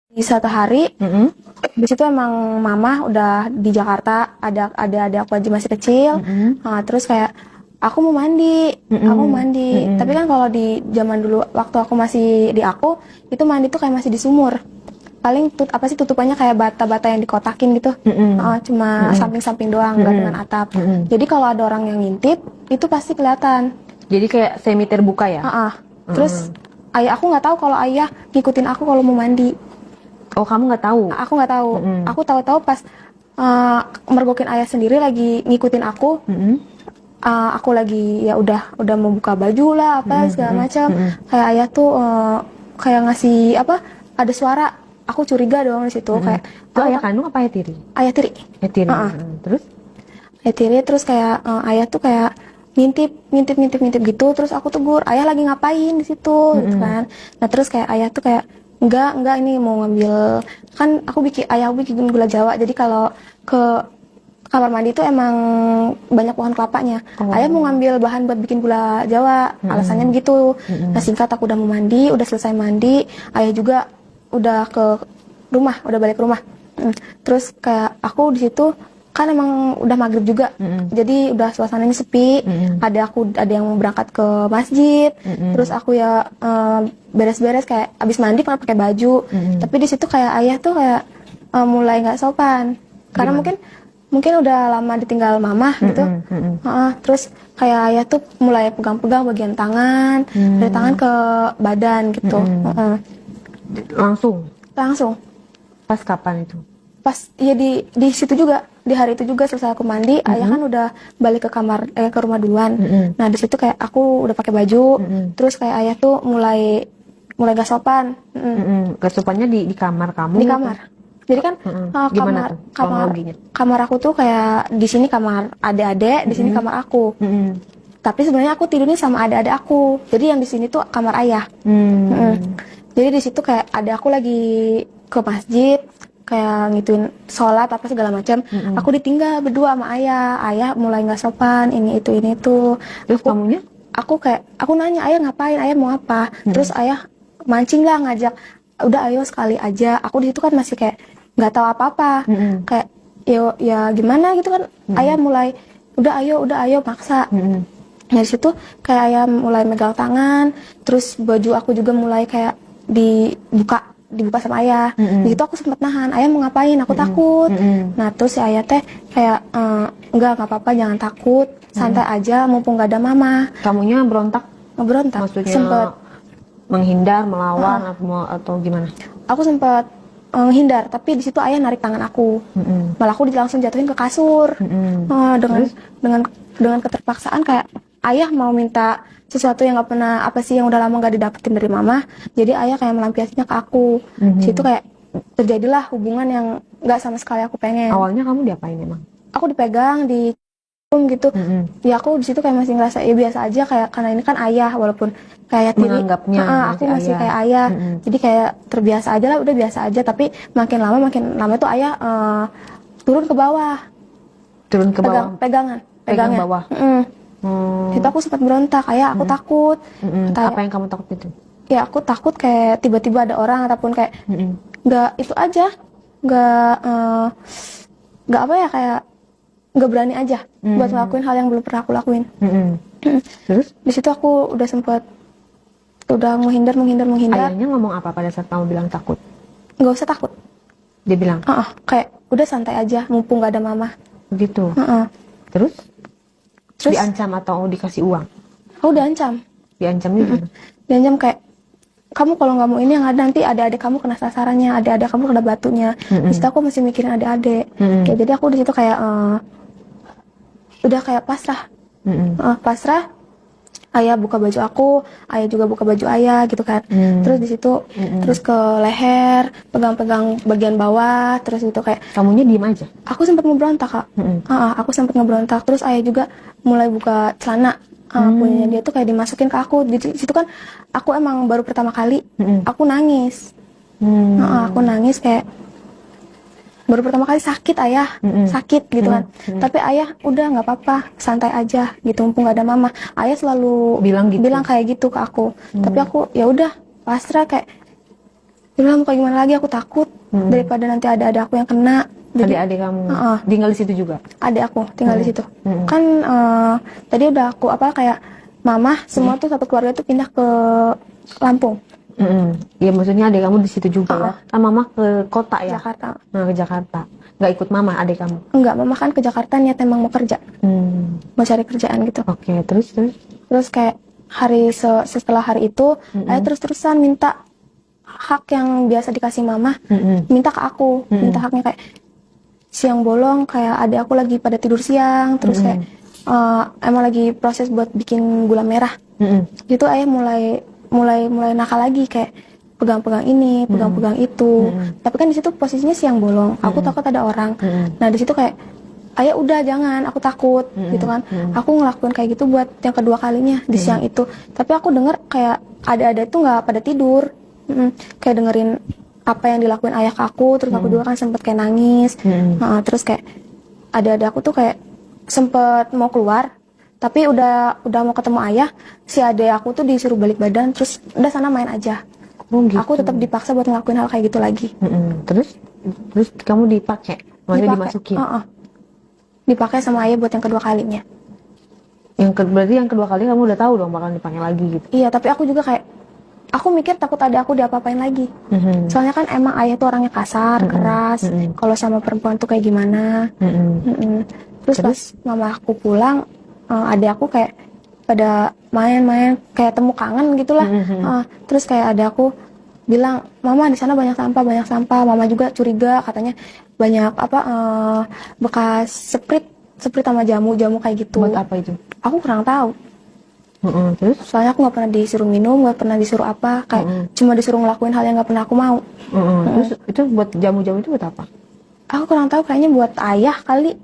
Di satu hari, di situ emang mama udah di Jakarta, ada aku aja masih kecil. Terus kayak aku mau mandi, Tapi kan kalau di zaman dulu waktu aku masih di aku, itu mandi tuh kayak masih di sumur. Paling tutupannya kayak bata-bata yang dikotakin gitu. Cuma samping-samping doang, nggak dengan atap. Jadi kalau ada orang yang ngintip, itu pasti kelihatan. Jadi kayak semi terbuka ya? Terus ayah aku nggak tahu kalau ayah ngikutin aku kalau mau mandi. Oh, kamu nggak tahu? Aku nggak tahu. Aku tahu-tahu pas mergokin ayah sendiri lagi ngikutin aku. Aku lagi ya udah mau buka baju lah apa segala macam. Kayak ayah tuh kayak ngasih apa? Ada suara. Aku curiga doang di situ kayak. Itu ayah kandung apa ayah tiri? Ayah tiri. Ayah tiri. Terus? Ayah tiri terus kayak ayah tuh kayak ngintip gitu. Terus aku tegur, ayah lagi ngapain di situ gitu kan. Nah terus kayak ayah tuh kayak enggak ini mau ngambil, kan ayah aku bikin gula Jawa, jadi kalau ke kamar mandi itu emang banyak pohon kelapanya. Ayah mau ngambil bahan buat bikin gula Jawa, alasannya begitu. Nah singkat aku udah mau mandi, udah selesai mandi, ayah juga udah ke rumah, udah balik ke rumah. Terus kayak aku di situ kan emang udah maghrib juga, jadi udah suasananya sepi. Ada yang berangkat ke masjid, terus aku ya beres-beres kayak abis mandi pakai baju. Tapi di situ kayak ayah tuh kayak mulai nggak sopan, karena mungkin udah lama ditinggal mama gitu. Terus kayak ayah tuh mulai pegang-pegang bagian tangan, dari tangan ke badan gitu. Langsung. Pas kapan itu? Pas ya di situ juga, di hari itu juga selesai aku mandi, ayah kan udah balik ke rumah duluan. Nah di situ kayak aku udah pakai baju, terus kayak ayah tuh mulai gak sopan. Gak sopannya di kamar kamu? Di kamar. Jadi kan kamar aku tuh kayak di sini kamar adik-adik, di sini kamar aku. Tapi sebenarnya aku tidurnya sama adik-adik aku. Jadi yang di sini tuh kamar ayah. Jadi di situ kayak ada aku lagi ke masjid, kayak ngituin sholat apa segala macam. Aku ditinggal berdua sama ayah. Ayah mulai nggak sopan, ini itu. Terus kamunya? Aku nanya ayah ngapain, ayah mau apa? Terus ayah mancing lah, ngajak, udah ayo sekali aja. Aku di situ kan masih kayak nggak tahu apa-apa. Kayak ya gimana gitu kan. Ayah mulai udah ayo maksa. Dari situ kayak ayah mulai megang tangan, terus baju aku juga mulai kayak dibuka sama ayah. Di situ aku sempat nahan, ayah mau ngapain, aku takut. Nah terus si ayah teh kayak enggak apa-apa, jangan takut, santai aja, mumpung gak ada mama. Kamunya berontak? Ngeberontak. Maksudnya sempet menghindar, melawan atau gimana? Aku sempat menghindar, tapi di situ ayah narik tangan aku. Malah aku langsung jatuhin ke kasur. Dengan keterpaksaan kayak ayah mau minta sesuatu yang nggak pernah yang udah lama nggak didapetin dari mama, jadi ayah kayak melampiasinya ke aku. Situ kayak terjadilah hubungan yang nggak sama sekali aku pengen. Awalnya kamu diapain emang? Aku dipegang, gitu. Ya aku di situ kayak masih ngerasa ya biasa aja, kayak karena ini kan ayah, walaupun kayak menganggapnya aku masih ayah. Kayak ayah. Jadi kayak terbiasa aja lah, udah biasa aja. Tapi makin lama tuh ayah turun ke bawah. Pegang bawah. Itu aku sempat berontak, ayah aku takut. Apa yang kamu takut itu? Ya aku takut kayak tiba-tiba ada orang, ataupun kayak nggak itu aja, nggak apa ya, kayak nggak berani aja buat ngelakuin hal yang belum pernah aku lakuin. Terus di situ aku udah sempat menghindar. Ayahnya ngomong apa pada saat kamu bilang takut? Nggak usah takut, dia bilang kayak udah santai aja, mumpung nggak ada mama. Begitu. Terus diancam atau dikasih uang? Aku diancam. Diancamnya gimana? Diancam kayak, kamu kalau nggak mau ini yang ada nanti adik-adik kamu kena sasarannya, adik-adik kamu kena batunya. Di situ aku masih mikirin adik-adik. Kayak jadi aku di situ kayak udah kayak pasrah. Pasrah. Ayah buka baju aku, ayah juga buka baju ayah gitu kan. Terus di situ terus ke leher, pegang-pegang bagian bawah, terus itu kayak kamunya diem aja. Aku sempat ngeberontak, Kak. Aku sempat ngeberontak. Terus ayah juga mulai buka celana punyanya dia tuh kayak dimasukin ke aku. Di situ kan aku emang baru pertama kali, aku nangis. Aku nangis kayak baru pertama kali sakit ayah, sakit gitu kan. Tapi ayah udah nggak apa-apa, santai aja gitu, mumpung nggak ada mama. Ayah selalu bilang kayak gitu ke aku. Tapi aku ya udah pasrah, kayak Dia bilang mau kayak gimana lagi, aku takut daripada nanti ada aku yang kena. Jadi Adik-adik kamu tinggal di situ juga? adik aku tinggal di situ. Kan tadi udah aku kayak mama semua tuh satu keluarga tuh pindah ke Lampung. Iya, maksudnya adik kamu di situ juga ya? Kan mama ke kota ya? Jakarta. Nah, ke Jakarta. Nggak ikut mama adik kamu? Enggak, mama kan ke Jakarta niat emang mau kerja. Mau cari kerjaan gitu. Oke, terus? Terus kayak setelah hari itu, ayah terus-terusan minta hak yang biasa dikasih mama, minta ke aku, minta haknya kayak siang bolong, kayak adik aku lagi pada tidur siang, terus kayak emang lagi proses buat bikin gula merah. Gitu ayah mulai nakal lagi, kayak pegang-pegang ini, pegang-pegang itu. Tapi kan di situ posisinya siang bolong, aku takut ada orang. Nah di situ kayak ayah udah jangan, aku takut gitu kan. Aku ngelakuin kayak gitu buat yang kedua kalinya di siang itu. Tapi aku denger kayak ada itu nggak pada tidur, kayak dengerin apa yang dilakuin ayah ke aku. Terus aku juga kan sempet kayak nangis. Terus kayak ada aku tuh kayak sempet mau keluar, tapi udah mau ketemu ayah, si adek aku tuh disuruh balik badan, terus udah sana main aja. Gitu. Aku tetap dipaksa buat ngelakuin hal kayak gitu lagi. Terus kamu dipakai? Maksudnya dimasukin? Dipakai sama ayah buat yang kedua kalinya. Berarti yang kedua kali kamu udah tahu dong bakal dipakai lagi gitu? Iya, tapi aku juga kayak aku mikir takut ada aku diapa-apain lagi. Soalnya kan emang ayah tuh orangnya kasar, keras. Kalau sama perempuan tuh kayak gimana. Terus pas mama aku pulang, adik aku kayak pada main-main kayak temu kangen gitulah. Terus kayak adik aku bilang, mama di sana banyak sampah. Mama juga curiga, katanya banyak bekas sprite sama jamu kayak gitu. Buat apa itu? Aku kurang tahu. Terus? Soalnya aku nggak pernah disuruh minum, nggak pernah disuruh apa, kayak cuma disuruh ngelakuin hal yang nggak pernah aku mau. Terus itu buat jamu-jamu itu buat apa? Aku kurang tahu, kayaknya buat ayah kali.